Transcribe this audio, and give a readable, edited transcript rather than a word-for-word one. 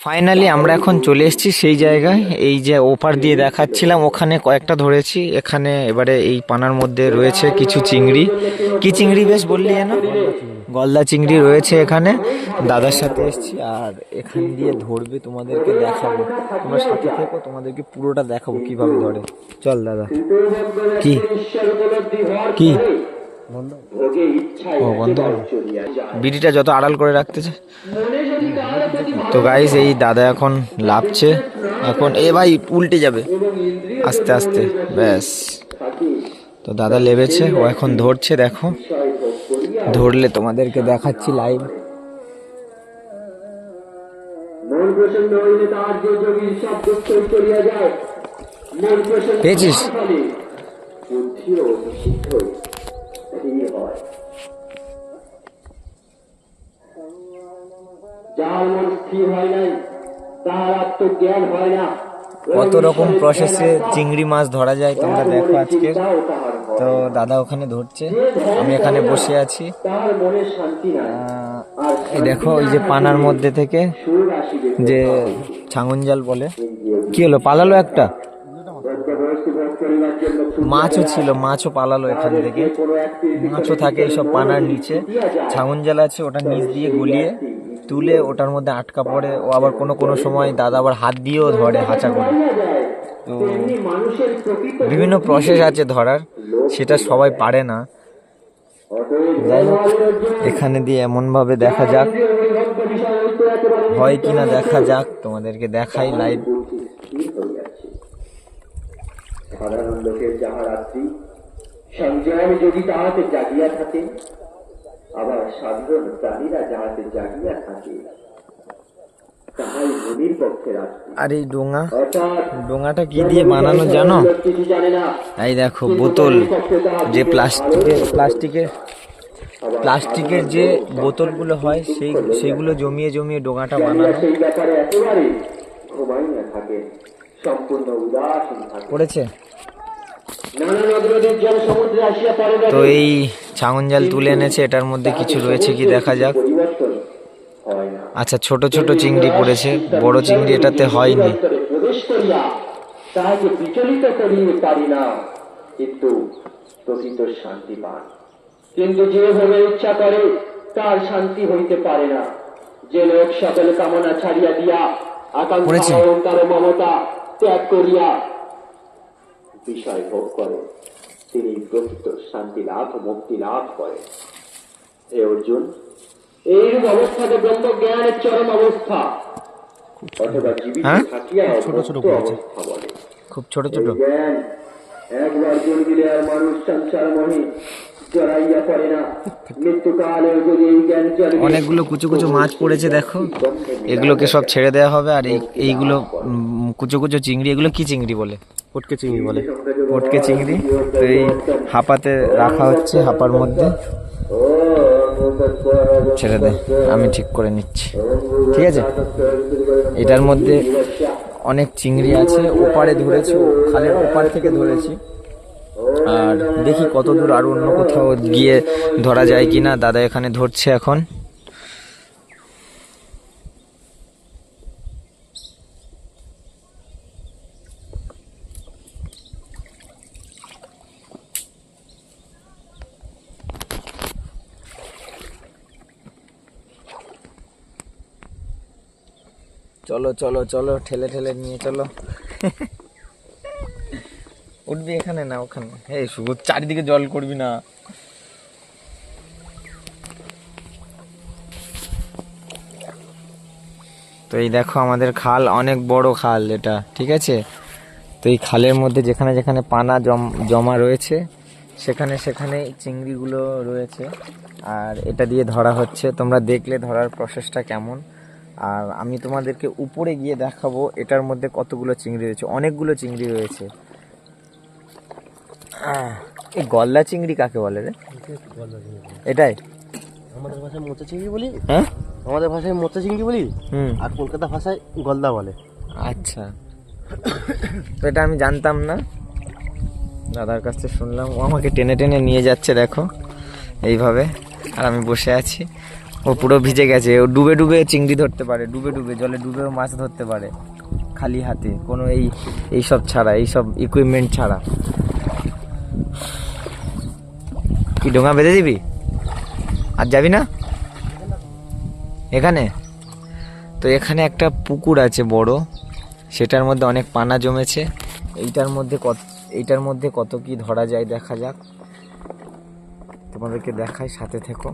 Finally আমরা এখন চলে এসেছি সেই জায়গায়। এই যে ওপার দিয়ে দেখাচ্ছিলাম, ওখানে কয়েকটা ধরেছি। এখানে এবারে এই পানার মধ্যে রয়েছে কিছু চিংড়ি। কি চিংড়ি বেশ বললি যেন? গলদা চিংড়ি রয়েছে এখানে। দাদার সাথে এসেছি, আর এখান দিয়ে ধরবে, তোমাদেরকে দেখাবো। তোমরা সাথে থেকো, তোমাদেরকে পুরোটা দেখাবো কিভাবে ধরে। চল দাদা। কি কি ও বন্ধ করো। বিড়িটা যত আড়াল করে রাখতেছে। তো গাইস, এই দাদা এখন লাফছে। এখন এ ভাই উল্টে যাবে, আস্তে আস্তে, ব্যাস। তো দাদা লেবেছে, ও এখন ধরছে। দেখো, ধরলে তোমাদেরকে দেখাচ্ছি লাইভ। পেয়েছিস? কত রকম প্রসেসে চিংড়ি মাছ ধরা যায় তোমরা দেখো আজকে। তো দাদা ওখানে ধরছে, আমি এখানে বসে আছি। এই দেখো, ওই যে পানার মধ্যে থেকে যে ছাঙন জাল বলে, কি হলো, পালালো একটা মাছও ছিল, মাছও পালালো এখান থেকে। মাছও থাকে এইসব পানার নিচে। ছাগন জাল আছে, ওটা নিচ দিয়ে গলিয়ে তুলে ওটার মধ্যে আটকা পড়ে। ও আবার কোনো কোনো সময় দাদা আবার হাত দিয়েও ধরে, হাঁচা করে। তো বিভিন্ন প্রসেস আছে ধরার, সেটা সবাই পারে না। যাই হোক, এখানে দিয়ে এমন ভাবে দেখা যাক, হয় কিনা দেখা যাক, তোমাদেরকে দেখাই লাইভ। সাধারণ লোকের যাহা রাত্রি সংযম যদি তাহাতে জাগিয়া থাকে, আবার সাধারণ প্রাণীরা যাহাতে জাগিয়া থাকে, তাহাই মনির পক্ষে রাত্রি। আর এই ডোঙাটা কি দিয়ে বানানো জানো? এই দেখো, বোতল, যে প্লাস্টিকের যে বোতলগুলো হয়, সেইগুলো জমিয়ে জমিয়ে ডোঙাটা বানানো। সেই ব্যাপারে একেবারে ঘুমাই না থাকে, সম্পূর্ণ উদাসীন থাকে। পড়েছে। তো এই ছাগন জাল তুলে এনেছে, এটার মধ্যে কিছু রয়েছে কি দেখা যাক। আচ্ছা, ছোট ছোট চিংড়ি পড়েছে, বড় চিংড়ি এটাতে হয়নি। তাহাকে বিচলিত করিতে পারি না, কিন্তু প্রকৃত শান্তি পান। কিন্তু যেভাবে ইচ্ছা করে তার শান্তি হইতে পারে না। যে লোক সকল কামনা ছাড়িয়া দিয়া, আকাঙ্ক্ষা অহংকার মমতা ত্যাগ করিয়া বিষয় ভোগ করে, তিনি প্রকৃত শান্তি লাভ ও মুক্তি লাভ করে। হে অর্জুন, এইরূপ অবস্থাকে ব্রহ্ম জ্ঞানের চরম অবস্থা, অথবা জীবিত থাকিয়া ছোট ছোট অবস্থা বলে। খুব ছোট ছোট জ্ঞান একবার জন্মিলে আর মানুষ সংসার মোহে জড়াইয়া পড়ে না। মৃত্যুকালেও যদি এই জ্ঞান চলে। অনেকগুলো কুচু কুচু মাছ পড়েছে দেখো, এগুলোকে সব ছেড়ে দেওয়া হবে। আর এইগুলো কুচু কুচু চিংড়ি, এগুলো কি চিংড়ি বলে? পটকে চিংড়ি বলে, পটকে চিংড়ি। তো এই হাঁপাতে রাখা হচ্ছে, হাঁপার মধ্যে ছেড়ে দে, আমি ঠিক করে নিচ্ছি, ঠিক আছে। এটার মধ্যে অনেক চিংড়ি আছে, ওপারে ধরেছি, খালের ওপার থেকে ধরেছি। আর দেখি কত দূর আর অন্য কোথাও গিয়ে ধরা যায় কিনা। দাদা এখানে ধরছে এখন। চলো চলো চলো, ঠেলে ঠেলে নিয়ে চলো। উঠবি এখানে না ওখানে? এই শুধু চারিদিকে জল করবি না। তো এই দেখো, আমাদের খাল, অনেক বড় খাল এটা, ঠিক আছে। তো এই খালের মধ্যে যেখানে যেখানে পানা জমা রয়েছে, সেখানে সেখানে চিংড়িগুলো রয়েছে। আর এটা দিয়ে ধরা হচ্ছে, তোমরা দেখলে ধরার প্রসেসটা কেমন। আর আমি তোমাদেরকে উপরে গিয়ে দেখাবো এটার মধ্যে কতগুলো চিংড়ি রয়েছে। অনেকগুলো চিংড়ি রয়েছে। এই গলদা চিংড়ি কাকে বলে রে? এটাই আমাদের ভাষায় মোচা চিংড়ি বলি। হ্যাঁ, আমাদের ভাষায় মোচা চিংড়ি বলি, আর কলকাতা ভাষায় গলদা বলে। আচ্ছা, তো এটা আমি জানতাম না, দাদার কাছ থেকে শুনলাম। ও আমাকে টেনে টেনে নিয়ে যাচ্ছে দেখো এইভাবে, আর আমি বসে আছি। ও পুরো ভিজে গেছে, ও ডুবে ডুবে চিংড়ি ধরতে পারে, ডুবে ডুবে জলে ডুবেও মাছ ধরতে পারে খালি হাতে, কোনো এইসব ছাড়া, এইসব ইকুইপমেন্ট ছাড়া। কি ডোঙা বেঁধে দিবি আর যাবি না এখানে? তো এখানে একটা পুকুর আছে বড়, সেটার মধ্যে অনেক পানা জমেছে। এইটার মধ্যে কত কি ধরা যায় দেখা যাক, তোমাদেরকে দেখাই, সাথে থেকো।